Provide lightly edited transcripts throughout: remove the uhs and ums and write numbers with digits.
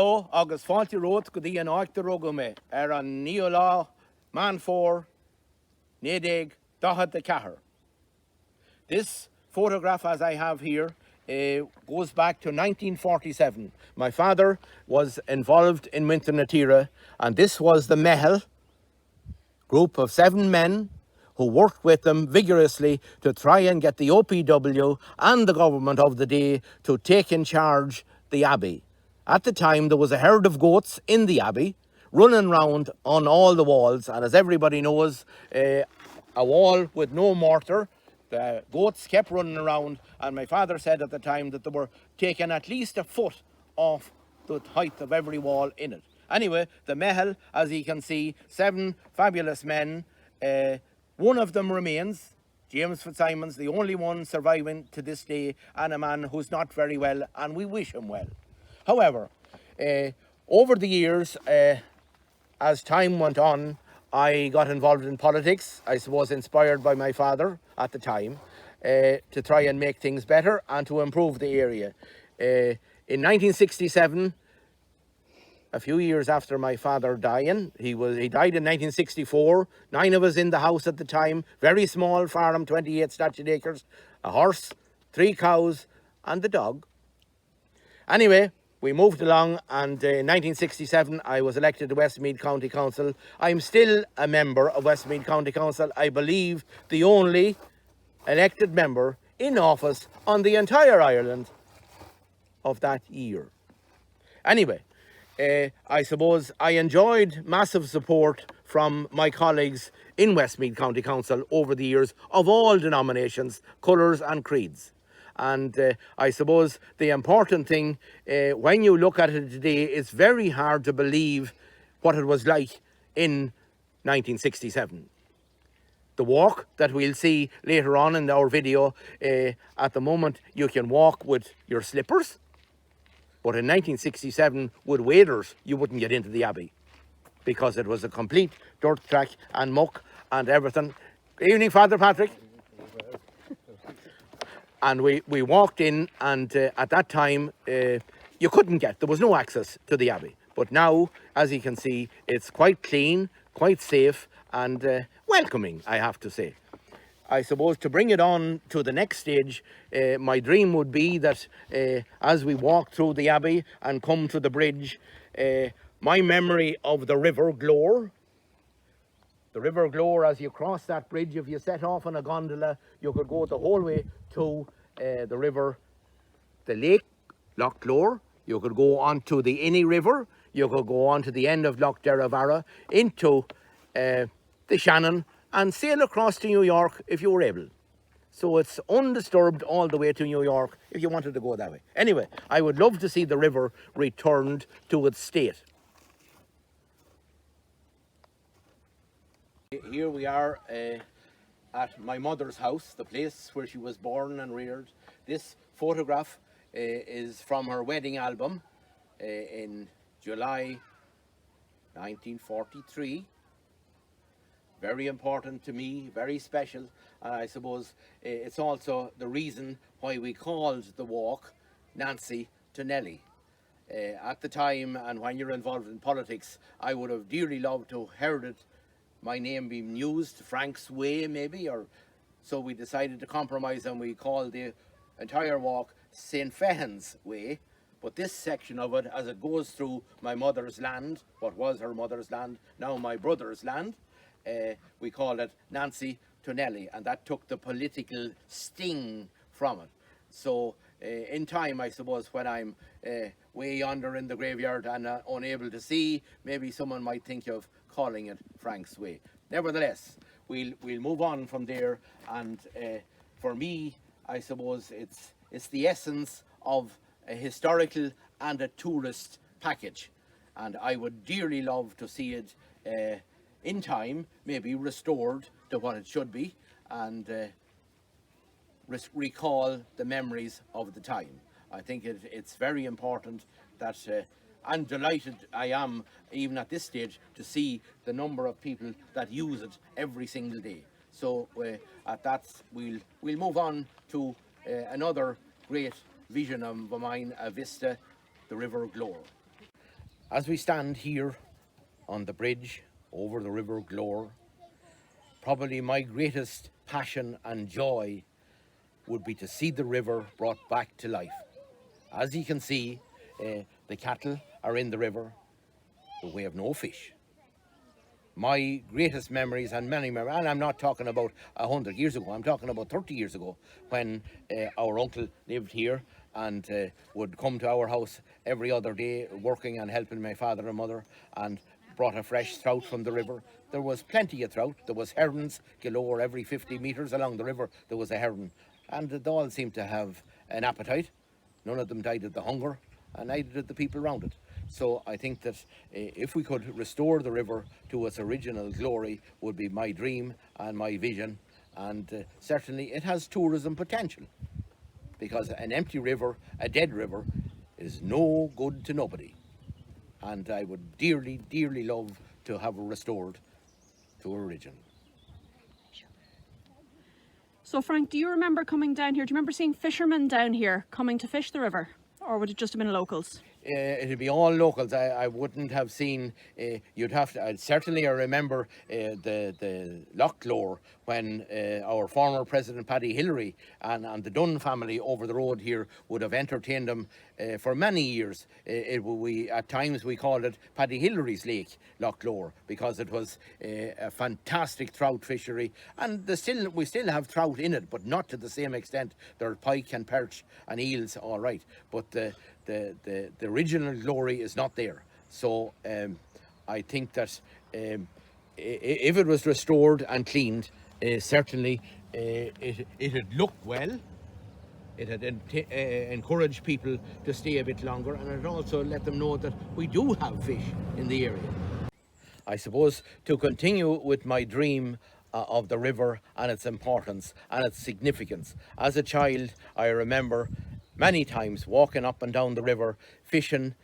Agus fáilte rót go dtí an áachtar róga mé an nío lá man fór nédéag dahad de cahar. This photograph, as I have here, goes back to 1947. My father was involved in Minter na Tíre, and this was the Mehel group of 7 men who worked with them vigorously to try and get the OPW and the government of the day to take in charge the Abbey. At the time, there was a herd of goats in the Abbey, running round on all the walls, and as everybody knows, a wall with no mortar. The goats kept running around, and my father said at the time that they were taking at least a foot off the height of every wall in it. Anyway, the Mehel, as you can see, 7 fabulous men. One of them remains, James Fitzsimons, the only one surviving to this day, and a man who's not very well, and we wish him well. However, over the years, as time went on, I got involved in politics, I suppose inspired by my father at the time, to try and make things better and to improve the area. In 1967, a few years after my father dying, he died in 1964, 9 of us in the house at the time, very small farm, 28 statute acres, a horse, 3 cows and the dog. Anyway, we moved along, and in 1967 I was elected to Westmeath County Council. I'm still a member of Westmeath County Council, I believe the only elected member in office on the entire Ireland of that year. Anyway, I suppose I enjoyed massive support from my colleagues in Westmeath County Council over the years of all denominations, colours and creeds. And I suppose the important thing, when you look at it today, it's very hard to believe what it was like in 1967. The walk that we'll see later on in our video, at the moment you can walk with your slippers, but in 1967 with waders you wouldn't get into the Abbey because it was a complete dirt track and muck and everything. Evening, Father Patrick. And we walked in, and at that time you couldn't get, there was no access to the Abbey. But now, as you can see, it's quite clean, quite safe and welcoming, I have to say. I suppose to bring it on to the next stage, my dream would be that as we walk through the Abbey and come to the bridge, my memory of the River Glore, as you cross that bridge, if you set off on a gondola, you could go the whole way to the river, the lake, Loch Glore. You could go on to the Inny River. You could go on to the end of Loch Derravara into the Shannon and sail across to New York if you were able. So it's undisturbed all the way to New York if you wanted to go that way. Anyway, I would love to see the river returned to its state. Here we are at my mother's house, the place where she was born and reared. This photograph is from her wedding album in July 1943. Very important to me, very special, and I suppose it's also the reason why we called the walk Nancy to Nellie. At the time, and when you're involved in politics, I would have dearly loved to have heard it, my name being used, Frank's Way maybe, or so we decided to compromise and we called the entire walk St. Fehan's Way. But this section of it, as it goes through my mother's land, what was her mother's land, now my brother's land, we called it Nancy to Nellie, and that took the political sting from it. So in time, I suppose, when I'm way yonder in the graveyard and unable to see, maybe someone might think of calling it Frank's Way. Nevertheless, we'll move on from there, and for me, I suppose it's the essence of a historical and a tourist package, and I would dearly love to see it in time, maybe restored to what it should be, and recall the memories of the time. I think it's very important that I'm delighted I am, even at this stage, to see the number of people that use it every single day. So at that, we'll move on to another great vision of mine, a vista, the River Glore. As we stand here on the bridge over the River Glore, probably my greatest passion and joy would be to see the river brought back to life. As you can see, the cattle are in the river, but we have no fish. My greatest memories, and many memories, and I'm not talking about 100 years ago, I'm talking about 30 years ago, when our uncle lived here and would come to our house every other day, working and helping my father and mother, and brought a fresh trout from the river. There was plenty of trout. There was herons galore. Every 50 metres along the river there was a heron, and they all seemed to have an appetite. None of them died of the hunger, and neither did the people around it. So I think that if we could restore the river to its original glory, would be my dream and my vision. And certainly it has tourism potential, because an empty river, a dead river, is no good to nobody. And I would dearly, dearly love to have it restored to original. So Frank, do you remember coming down here? Do you remember seeing fishermen down here coming to fish the river? Or would it just have been locals? It'd be all locals. I wouldn't have seen. You'd have to. Certainly, I remember the Loch Lore when our former president Paddy Hillary and the Dunn family over the road here would have entertained them for many years. We at times we called it Paddy Hillary's Lake, Loch Lore, because it was a fantastic trout fishery, and we still have trout in it, but not to the same extent. There are pike and perch and eels, all right, but the original glory is not there. So I think that if it was restored and cleaned, certainly it'd look well. It'd encourage people to stay a bit longer, and it'd also let them know that we do have fish in the area. I suppose to continue with my dream of the river and its importance and its significance. As a child, I remember many times walking up and down the river, fishing,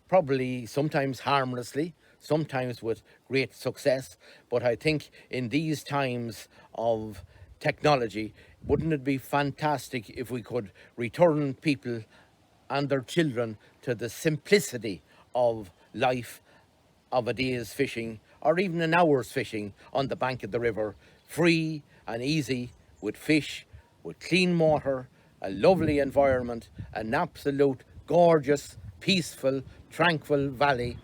probably sometimes harmlessly, sometimes with great success. But I think in these times of technology, wouldn't it be fantastic if we could return people and their children to the simplicity of life, of a day's fishing, or even an hour's fishing on the bank of the river, free and easy, with fish, with clean water, a lovely environment, an absolute gorgeous, peaceful, tranquil valley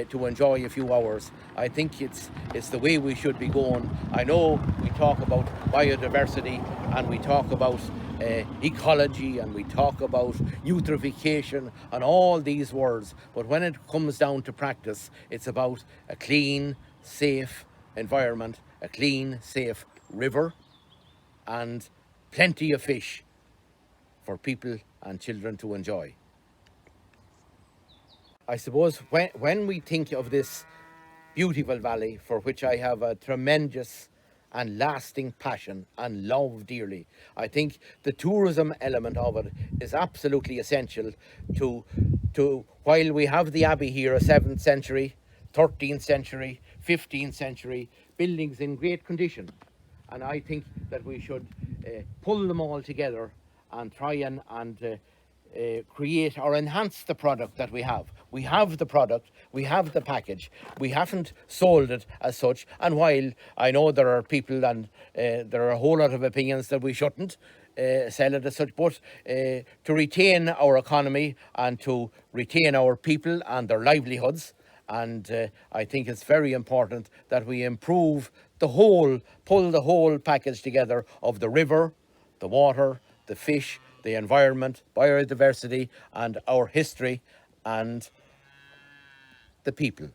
to enjoy a few hours. I think it's the way we should be going. I know we talk about biodiversity and we talk about ecology and we talk about eutrophication and all these words, but when it comes down to practice, it's about a clean, safe environment, a clean, safe river, and plenty of fish for people and children to enjoy. I suppose when we think of this beautiful valley, for which I have a tremendous and lasting passion and love dearly, I think the tourism element of it is absolutely essential to while we have the Abbey here, a 7th century, 13th century, 15th century, buildings in great condition. And I think that we should pull them all together and try and create or enhance the product that we have. We have the product, we have the package, we haven't sold it as such. And while I know there are people and there are a whole lot of opinions that we shouldn't sell it as such, but to retain our economy and to retain our people and their livelihoods, and I think it's very important that we improve pull the whole package together of the river, the water, the fish, the environment, biodiversity, and our history, and the people.